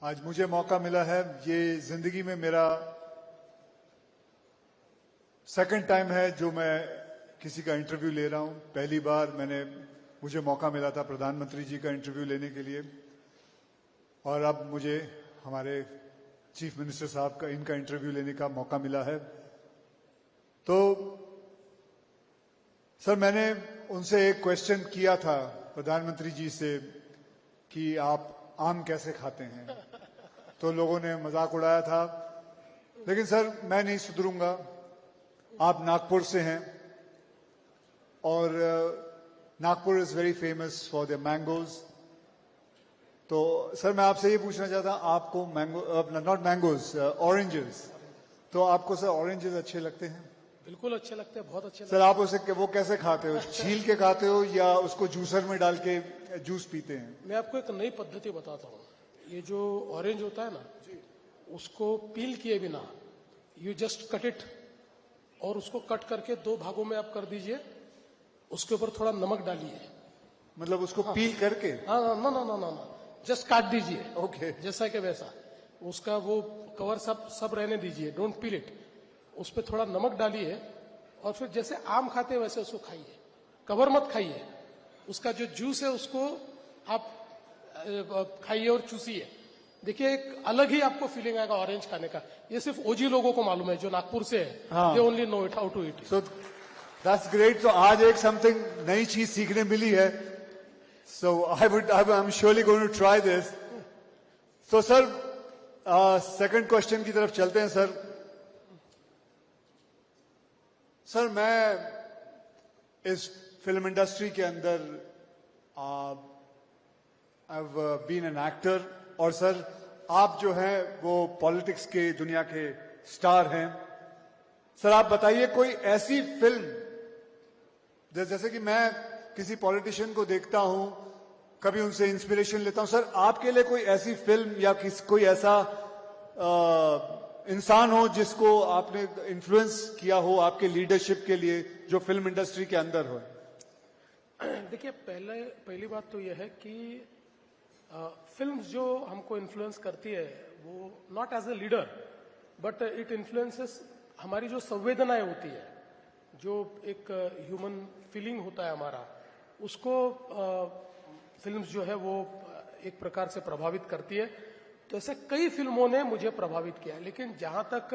आज मुझे मौका मिला है, ये जिंदगी में मेरा सेकंड टाइम है जो मैं किसी का इंटरव्यू ले रहा हूं। पहली बार मुझे मौका मिला था प्रधानमंत्री जी का इंटरव्यू लेने के लिए, और अब मुझे हमारे चीफ मिनिस्टर साहब का इनका इंटरव्यू लेने का मौका मिला है। तो सर, मैंने उनसे एक क्वेश्चन किया था प्रधानमंत्री जी से कि आप आम कैसे खाते हैं, तो लोगों ने मजाक उड़ाया था। लेकिन सर, मैं नहीं सुधरूंगा। आप नागपुर से हैं और Nagpur is very famous for the mangoes. तो सर, मैं आपसे ये पूछना चाहता हूं, आपको नॉट मैंगोज, ऑरेंजेस, तो आपको सर ऑरेंजेस अच्छे लगते हैं? बिल्कुल अच्छे लगते हैं, बहुत अच्छे लगते सर, आप उसे वो कैसे खाते हो? छील के खाते हो या उसको जूसर में डाल के जूस पीते हैं? मैं आपको एक नई पद्धति बताता हूँ। ये जो ऑरेंज होता है ना, उसको पील किए बिना यू जस्ट कट इट, और उसको कट करके दो भागों में आप कर दीजिए। उसके ऊपर थोड़ा नमक डालिए। मतलब उसको पील करके? हाँ, no no no no no, just काट दीजिए। ओके। जैसा कि वैसा उसका वो कवर सब रहने दीजिए, डोंट पील इट। उस पर थोड़ा नमक डालिए और फिर जैसे आम खाते हैं वैसे उसको खाइए, कवर मत खाइए। उसका जो जूस है उसको आप खाइए और चूसिए। देखिए, एक अलग ही आपको फीलिंग आएगा ऑरेंज खाने का। ये सिर्फ ओजी लोगों को मालूम है जो नागपुर से है। They only know it, how to eat. So that's great. तो आज एक समथिंग नई चीज सीखने मिली है। So I am surely going to try this. तो सर, सेकंड क्वेश्चन की तरफ चलते हैं सर। सर, मैं इस फिल्म इंडस्ट्री के अंदर I have been an actor, और सर आप जो हैं वो पॉलिटिक्स के दुनिया के स्टार हैं। सर, आप बताइए कोई ऐसी फिल्म, जैसे कि मैं किसी पॉलिटिशियन को देखता हूं, कभी उनसे इंस्पिरेशन लेता हूं। सर, आपके लिए कोई ऐसी फिल्म या कोई ऐसा इंसान हो जिसको आपने इन्फ्लुएंस किया हो आपके लीडरशिप के लिए, जो फिल्म इंडस्ट्री के अंदर हो? देखिए, पहली बात तो यह है कि फिल्म्स जो हमको इन्फ्लुएंस करती है वो not as a leader, but it influences हमारी जो संवेदनाएं होती है, जो एक ह्यूमन फीलिंग होता है हमारा, उसको फिल्म्स जो है वो एक प्रकार से प्रभावित करती है। तो ऐसे कई फिल्मों ने मुझे प्रभावित किया है। लेकिन जहां तक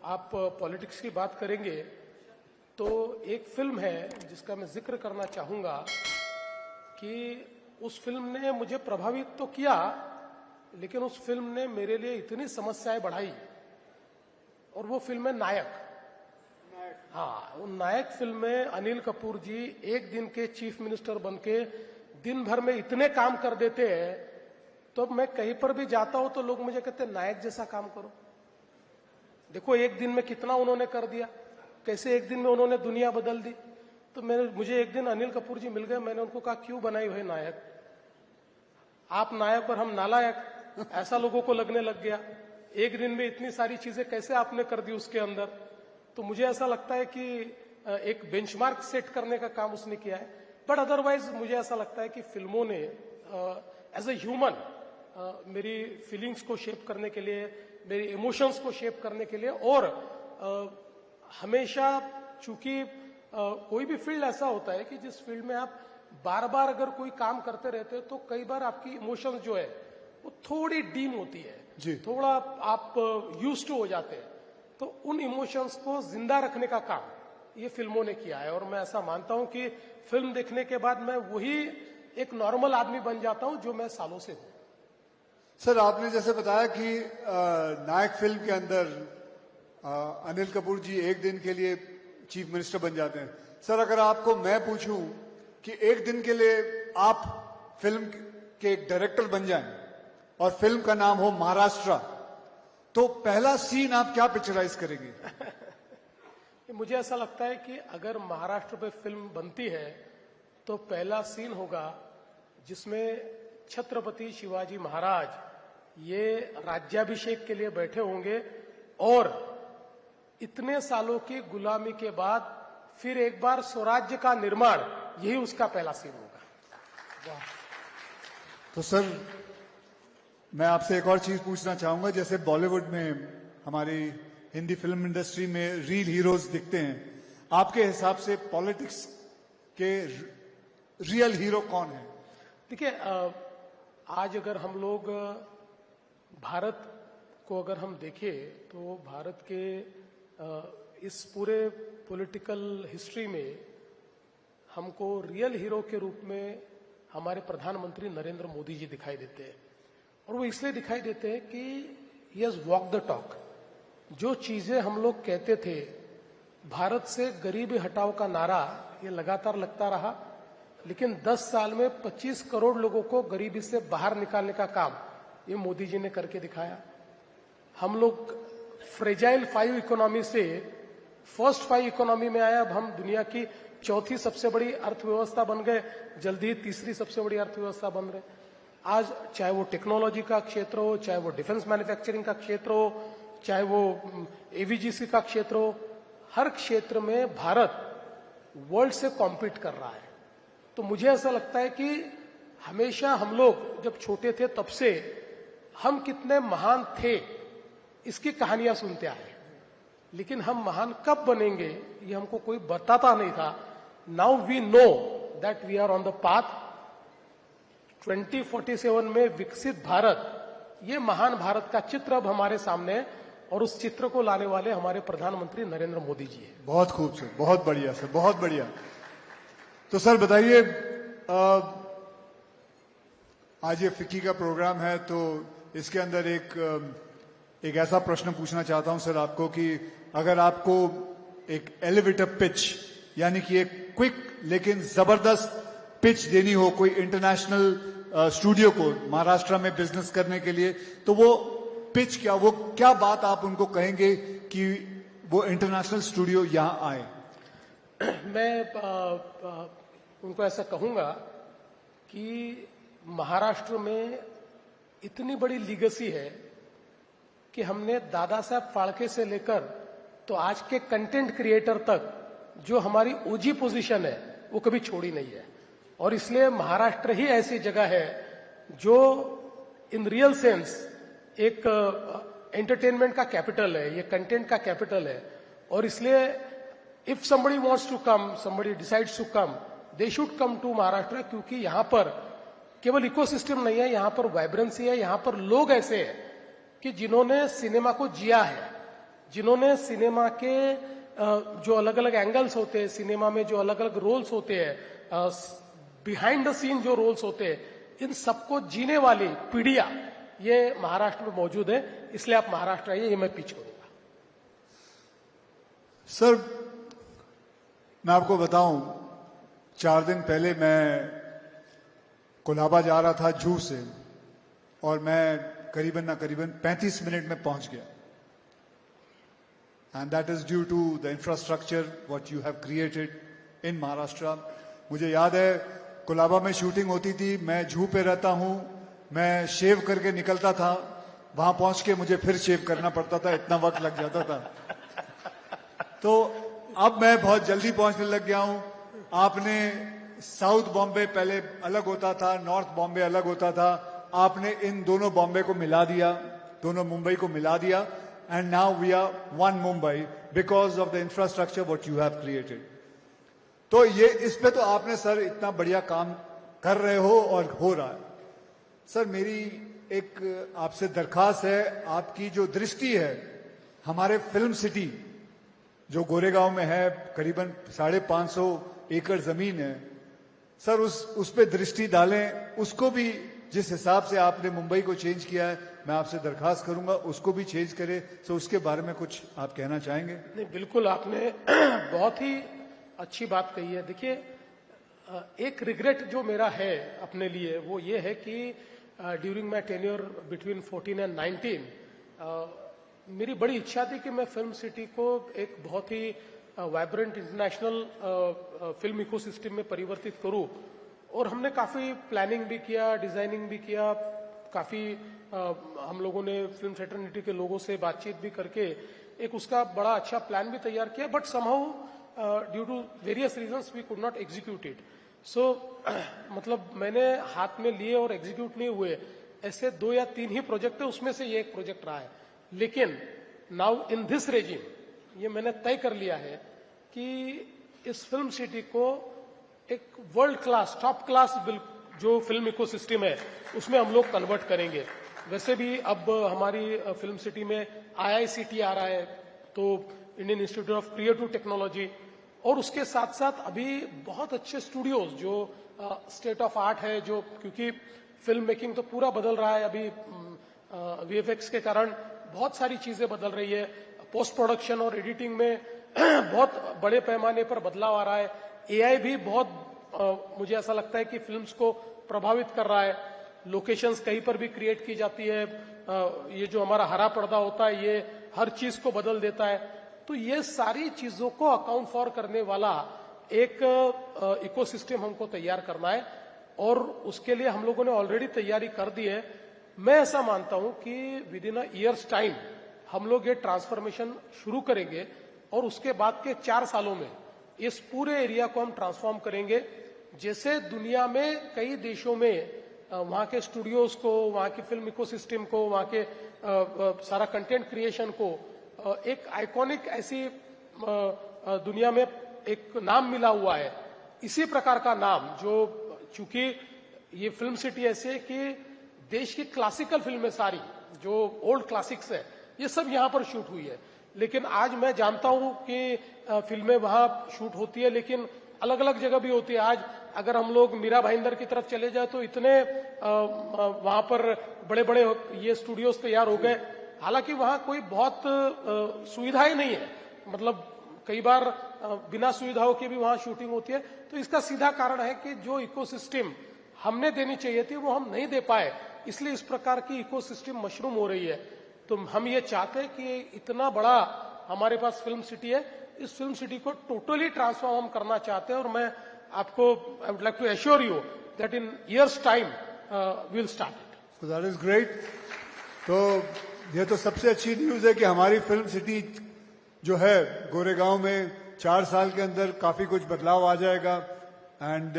आप पॉलिटिक्स की बात करेंगे तो एक फिल्म है जिसका मैं जिक्र करना चाहूंगा कि उस फिल्म ने मुझे प्रभावित तो किया, लेकिन उस फिल्म ने मेरे लिए इतनी समस्याएं बढ़ाई, और वो फिल्म है नायक। हाँ, वो नायक फिल्म में अनिल कपूर जी एक दिन के चीफ मिनिस्टर बनके दिन भर में इतने काम कर देते हैं, तो मैं कहीं पर भी जाता हूं तो लोग मुझे कहते हैं नायक जैसा काम करो। देखो, एक दिन में कितना उन्होंने कर दिया, कैसे एक दिन में उन्होंने दुनिया बदल दी। तो मुझे एक दिन अनिल कपूर जी मिल गए, मैंने उनको कहा, क्यों बनाई हुई नायक? आप नायक और हम नालायक, ऐसा लोगों को लगने लग गया। एक दिन में इतनी सारी चीजें कैसे आपने कर दी उसके अंदर। तो मुझे ऐसा लगता है कि एक बेंचमार्क सेट करने का काम उसने किया है। बट अदरवाइज मुझे ऐसा लगता है कि फिल्मों ने एज ए ह्यूमन मेरी फीलिंग्स को शेप करने के लिए, मेरी इमोशंस को शेप करने के लिए, और हमेशा चूंकि कोई भी फील्ड ऐसा होता है कि जिस फील्ड में आप बार बार अगर कोई काम करते रहते हो तो कई बार आपकी इमोशंस जो है वो थोड़ी डीम होती है जी। थोड़ा आप यूज्ड टू हो जाते हैं। तो उन इमोशंस को जिंदा रखने का काम ये फिल्मों ने किया है, और मैं ऐसा मानता हूं कि फिल्म देखने के बाद मैं वही एक नॉर्मल आदमी बन जाता हूं जो मैं सालों से हूं। सर, आपने जैसे बताया कि नायक फिल्म के अंदर अनिल कपूर जी एक दिन के लिए चीफ मिनिस्टर बन जाते हैं। सर, अगर आपको मैं पूछूं कि एक दिन के लिए आप फिल्म के एक डायरेक्टर बन जाएं और फिल्म का नाम हो महाराष्ट्र, तो पहला सीन आप क्या पिक्चराइज करेंगे? मुझे ऐसा लगता है कि अगर महाराष्ट्र पे फिल्म बनती है तो पहला सीन होगा जिसमें छत्रपति शिवाजी महाराज ये राज्याभिषेक के लिए बैठे होंगे, और इतने सालों की गुलामी के बाद फिर एक बार स्वराज्य का निर्माण, यही उसका पहला सीन होगा। तो सर, मैं आपसे एक और चीज पूछना चाहूंगा, जैसे बॉलीवुड में हमारी हिंदी फिल्म इंडस्ट्री में रियल हीरोज दिखते हैं, आपके हिसाब से पॉलिटिक्स के रियल हीरो कौन है? देखिए, आज अगर हम लोग भारत को अगर हम देखें तो भारत के इस पूरे पॉलिटिकल हिस्ट्री में हमको रियल हीरो के रूप में हमारे प्रधानमंत्री नरेंद्र मोदी जी दिखाई देते हैं। और वो इसलिए दिखाई देते हैं कि he has walk the talk. जो चीजें हम लोग कहते थे, भारत से गरीबी हटाओ का नारा ये लगातार लगता रहा, लेकिन 10 साल में 25 करोड़ लोगों को गरीबी से बाहर निकालने का काम ये मोदी जी ने करके दिखाया। हम लोग फ्रेजाइल 5 इकोनॉमी से फर्स्ट 5 इकोनॉमी में आए। अब हम दुनिया की चौथी सबसे बड़ी अर्थव्यवस्था बन गए, जल्दी ही तीसरी सबसे बड़ी अर्थव्यवस्था बन रहे। आज चाहे वो टेक्नोलॉजी का क्षेत्र हो, चाहे वो डिफेंस मैन्युफैक्चरिंग का क्षेत्र हो, चाहे वो एवीजीसी का क्षेत्र हो, हर क्षेत्र में भारत वर्ल्ड से कॉम्पीट कर रहा है। तो मुझे ऐसा लगता है कि हमेशा हम लोग जब छोटे थे तब से हम कितने महान थे इसकी कहानियां सुनते आए, लेकिन हम महान कब बनेंगे ये हमको कोई बताता नहीं था। Now we know that we are on the path. 2047 में विकसित भारत, ये महान भारत का चित्र अब हमारे सामने है और उस चित्र को लाने वाले हमारे प्रधानमंत्री नरेंद्र मोदी जी हैं। बहुत खूब सर, बहुत बढ़िया सर, बहुत बढ़िया। तो सर बताइए, आज ये फिक्की का प्रोग्राम है, तो इसके अंदर एक ऐसा प्रश्न पूछना चाहता हूं सर आपको कि अगर आपको एक एलिवेटर पिच, यानी कि एक क्विक लेकिन जबरदस्त पिच देनी हो कोई इंटरनेशनल स्टूडियो को महाराष्ट्र में बिजनेस करने के लिए, तो वो पिच क्या, वो क्या बात आप उनको कहेंगे कि वो इंटरनेशनल स्टूडियो यहां आए? मैं उनको ऐसा कहूंगा कि महाराष्ट्र में इतनी बड़ी लीगेसी है कि हमने दादा साहब फाल्के से लेकर तो आज के कंटेंट क्रिएटर तक जो हमारी ओजी पोजीशन है वो कभी छोड़ी नहीं है। और इसलिए महाराष्ट्र ही ऐसी जगह है जो इन रियल सेंस एक एंटरटेनमेंट का कैपिटल है, ये कंटेंट का कैपिटल है। और इसलिए if somebody wants to come, somebody decides to come, they should come to Maharashtra, क्योंकि यहां पर केवल इकोसिस्टम नहीं है, यहां पर वाइब्रेंसी है, यहां पर लोग ऐसे हैं कि जिन्होंने सिनेमा को जिया है, जिन्होंने सिनेमा के जो अलग अलग एंगल्स होते हैं, सिनेमा में जो अलग अलग रोल्स होते हैं, बिहाइंड द सीन जो रोल्स होते हैं, इन सबको जीने वाली पीढ़ियां ये महाराष्ट्र में मौजूद है। इसलिए आप महाराष्ट्र आइए, ये मैं पिच करूंगा। सर मैं आपको बताऊं, 4 दिन पहले मैं कोलाबा जा रहा था जू से, और मैं करीबन 35 मिनट में पहुंच गया। And that is due to the infrastructure what you have created in Maharashtra. मुझे याद है कोलाबा में शूटिंग होती थी, मैं जू पे रहता हूं, मैं शेव करके निकलता था, वहां पहुंच के मुझे फिर शेव करना पड़ता था, इतना वक्त लग जाता था। तो अब मैं बहुत जल्दी पहुंचने लग गया हूं। आपने साउथ बॉम्बे पहले अलग होता था, नॉर्थ बॉम्बे अलग होता था, आपने इन दोनों बॉम्बे को मिला दिया, दोनों मुंबई को मिला दिया, and now we are one Mumbai because of the infrastructure what you have created. तो ये इस पे तो आपने सर इतना बढ़िया काम कर रहे हो और हो रहा है। सर मेरी एक आपसे दरखास्त है, आपकी जो दृष्टि है हमारे फिल्म सिटी जो गोरेगांव में है, करीबन 550 एकड़ जमीन है, सर उस पे दृष्टि डालें, उसको भी जिस हिसाब से आपने मुंबई को चेंज किया है, मैं आपसे दरखास्त करूंगा उसको भी चेंज करें। तो उसके बारे में कुछ आप कहना चाहेंगे? नहीं, बिल्कुल, आपने बहुत ही अच्छी बात कही है। देखिए, एक रिग्रेट जो मेरा है अपने लिए वो ये है कि during my tenure between 14 and 19 मेरी बड़ी इच्छा थी कि मैं फिल्म सिटी को एक बहुत ही वाइब्रेंट इंटरनेशनल फिल्म इकोसिस्टम में परिवर्तित करूं। और हमने काफी प्लानिंग भी किया, डिजाइनिंग भी किया, काफी हम लोगों ने फिल्म फ्रेटर्निटी के लोगों से बातचीत भी करके एक उसका बड़ा अच्छा प्लान भी तैयार किया। But somehow due to various reasons we could not execute it. So मतलब मैंने हाथ में लिए और एग्जीक्यूट नहीं हुए, ऐसे 2 या 3 ही प्रोजेक्ट है, उसमें से ये एक प्रोजेक्ट रहा है। लेकिन नाउ इन दिस रेजिम ये मैंने तय कर लिया है कि इस फिल्म सिटी को एक वर्ल्ड क्लास, टॉप क्लास जो फिल्म इकोसिस्टम है उसमें हम लोग कन्वर्ट करेंगे। वैसे भी अब हमारी फिल्म सिटी में IICT आ रहा है, तो Indian institute of creative technology, और उसके साथ साथ अभी बहुत अच्छे स्टूडियोज जो स्टेट ऑफ आर्ट है, जो क्योंकि फिल्म मेकिंग तो पूरा बदल रहा है अभी, VFX के कारण बहुत सारी चीजें बदल रही है, पोस्ट प्रोडक्शन और एडिटिंग में बहुत बड़े पैमाने पर बदलाव आ रहा है। AI भी बहुत मुझे ऐसा लगता है कि फिल्म्स को प्रभावित कर रहा है। लोकेशंस कहीं पर भी क्रिएट की जाती है, ये जो हमारा हरा पर्दा होता है ये हर चीज को बदल देता है। तो ये सारी चीजों को अकाउंट फॉर करने वाला एक इकोसिस्टम हमको तैयार करना है, और उसके लिए हम लोगों ने ऑलरेडी तैयारी कर दी है। मैं ऐसा मानता हूं कि with in a years time हम लोग ये ट्रांसफॉर्मेशन शुरू करेंगे, और उसके बाद के 4 सालों में इस पूरे एरिया को हम ट्रांसफॉर्म करेंगे। जैसे दुनिया में कई देशों में वहां के स्टूडियोज को, वहां की फिल्म इकोसिस्टम को, वहां के सारा कंटेंट क्रिएशन को एक आइकॉनिक ऐसी दुनिया में एक नाम मिला हुआ है, इसी प्रकार का नाम, जो चूंकि ये फिल्म सिटी ऐसी है कि देश की क्लासिकल फिल्में सारी जो ओल्ड क्लासिक्स है ये सब यहाँ पर शूट हुई है। लेकिन आज मैं जानता हूं कि फिल्में वहां शूट होती है, लेकिन अलग अलग जगह भी होती है। आज अगर हम लोग मीरा भाईंदर की तरफ चले जाए तो इतने वहां पर बड़े बड़े ये स्टूडियोज तैयार हो गए, हालांकि वहां कोई बहुत सुविधाएं नहीं है, मतलब कई बार बिना सुविधाओं के भी वहां शूटिंग होती है। तो इसका सीधा कारण है कि जो इकोसिस्टम हमने देनी चाहिए थी वो हम नहीं दे पाए, इसलिए इस प्रकार की इकोसिस्टम मशरूम हो रही है। तो हम ये चाहते हैं कि इतना बड़ा हमारे पास फिल्म सिटी है, इस फिल्म सिटी को टोटली ट्रांसफॉर्म हम करना चाहते हैं, और मैं आपको I would like to assure you that in years time we will start it. So that is great. तो ये तो सबसे अच्छी न्यूज है कि हमारी फिल्म सिटी जो है गोरेगांव में 4 साल के अंदर काफी कुछ बदलाव आ जाएगा। एंड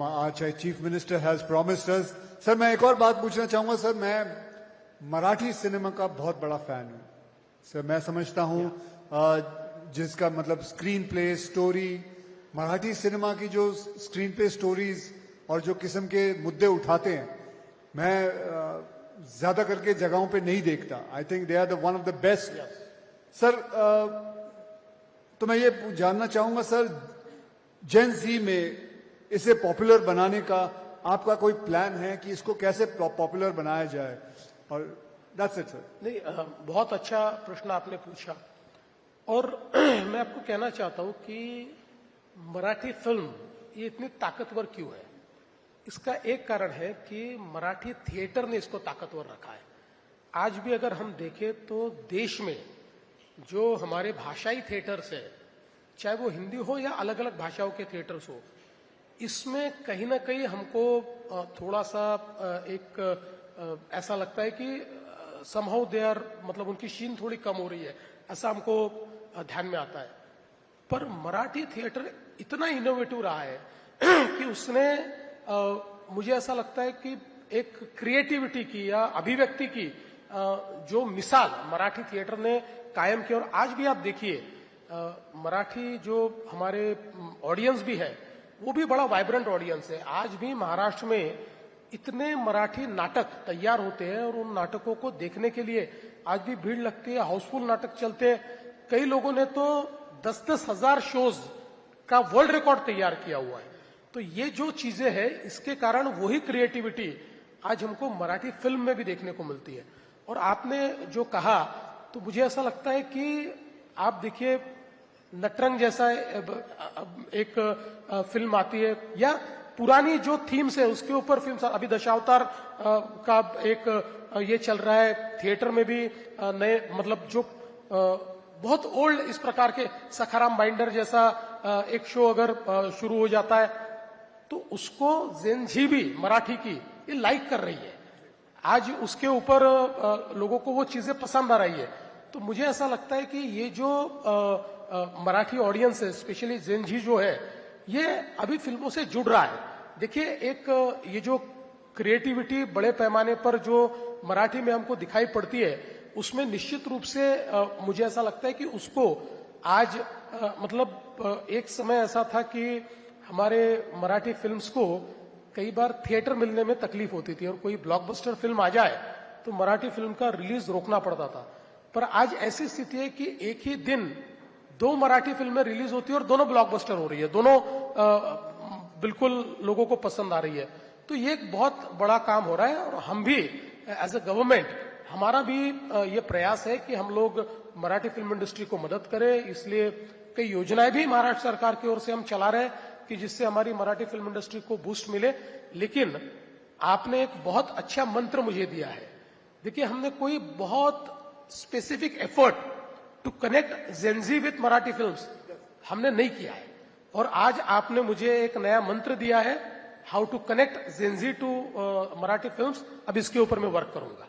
आज chief minister has promised us. Sir मैं एक और बात पूछना चाहूंगा। सर मैं मराठी सिनेमा का बहुत बड़ा फैन हूं सर। मैं समझता हूं जिसका मतलब screen play, story, Marathi cinema की जो स्क्रीन प्ले स्टोरीज और जो किस्म के मुद्दे उठाते हैं, मैं ज्यादा करके जगहों पे नहीं देखता। I think they are the one of the best. Sir तो मैं ये जानना चाहूंगा सर, जेन ज़ी में इसे पॉपुलर बनाने का आपका कोई प्लान है कि इसको कैसे पॉपुलर बनाया जाए? और दैट्स इट सर। नहीं, बहुत अच्छा प्रश्न आपने पूछा, और मैं आपको कहना चाहता हूं कि मराठी फिल्म ये इतनी ताकतवर क्यों है। इसका एक कारण है कि मराठी थिएटर ने इसको ताकतवर रखा है। आज भी अगर हम देखें तो देश में जो हमारे भाषाई थिएटर्स है, चाहे वो हिंदी हो या अलग अलग भाषाओं के थिएटर्स हो, इसमें कहीं ना कहीं हमको थोड़ा सा एक ऐसा लगता है कि समहाउ दे आर, मतलब उनकी शीन थोड़ी कम हो रही है, ऐसा हमको ध्यान में आता है। पर मराठी थिएटर इतना इनोवेटिव रहा है कि उसने मुझे ऐसा लगता है कि एक क्रिएटिविटी की या अभिव्यक्ति की जो मिसाल मराठी थिएटर ने कायम की। और आज भी आप देखिए मराठी जो हमारे ऑडियंस भी है वो भी बड़ा वाइब्रेंट ऑडियंस है। आज भी महाराष्ट्र में इतने मराठी नाटक तैयार होते हैं और उन नाटकों को देखने के लिए आज भी भीड़ लगती है, हाउसफुल नाटक चलते हैं। कई लोगों ने तो 10-10 हजार शोज का वर्ल्ड रिकॉर्ड तैयार किया हुआ है। तो ये जो चीजें हैं इसके कारण वही क्रिएटिविटी आज हमको मराठी फिल्म में भी देखने को मिलती है। और आपने जो कहा तो मुझे ऐसा लगता है कि आप देखिए नटरंग जैसा एक फिल्म आती है, या पुरानी जो थीम्स है उसके ऊपर फिल्म, अभी दशावतार का एक ये चल रहा है थिएटर में भी नए, मतलब जो बहुत ओल्ड इस प्रकार के सखाराम बाइंडर जैसा एक शो अगर शुरू हो जाता है तो उसको जेन ज़ी भी मराठी की ये लाइक कर रही है। आज उसके ऊपर लोगों को वो चीजें पसंद आ रही है। तो मुझे ऐसा लगता है कि ये जो मराठी ऑडियंस है, स्पेशली जेन ज़ी जो है, ये अभी फिल्मों से जुड़ रहा है। देखिए एक ये जो क्रिएटिविटी बड़े पैमाने पर जो मराठी में हमको दिखाई पड़ती है, उसमें निश्चित रूप से मुझे ऐसा लगता है कि उसको आज मतलब एक समय ऐसा था कि हमारे मराठी फिल्म्स को कई बार थिएटर मिलने में तकलीफ होती थी, और कोई ब्लॉकबस्टर फिल्म आ जाए तो मराठी फिल्म का रिलीज रोकना पड़ता था। पर आज ऐसी स्थिति है कि एक ही दिन 2 मराठी फिल्में रिलीज होती है और दोनों ब्लॉकबस्टर हो रही है, दोनों बिल्कुल लोगों को पसंद आ रही है। तो ये एक बहुत बड़ा काम हो रहा है, और हम भी एज ए गवर्नमेंट, हमारा भी ये प्रयास है कि हम लोग मराठी फिल्म इंडस्ट्री को मदद करें। इसलिए कई योजनाएं भी महाराष्ट्र सरकार की ओर से हम चला रहे हैं कि जिससे हमारी मराठी फिल्म इंडस्ट्री को बूस्ट मिले। लेकिन आपने एक बहुत अच्छा मंत्र मुझे दिया है। देखिए, हमने कोई बहुत specific effort to connect Gen Z with Marathi films हमने नहीं किया है, और आज आपने मुझे एक नया मंत्र दिया है, how to connect Gen Z to Marathi films. अब इसके ऊपर मैं वर्क करूंगा।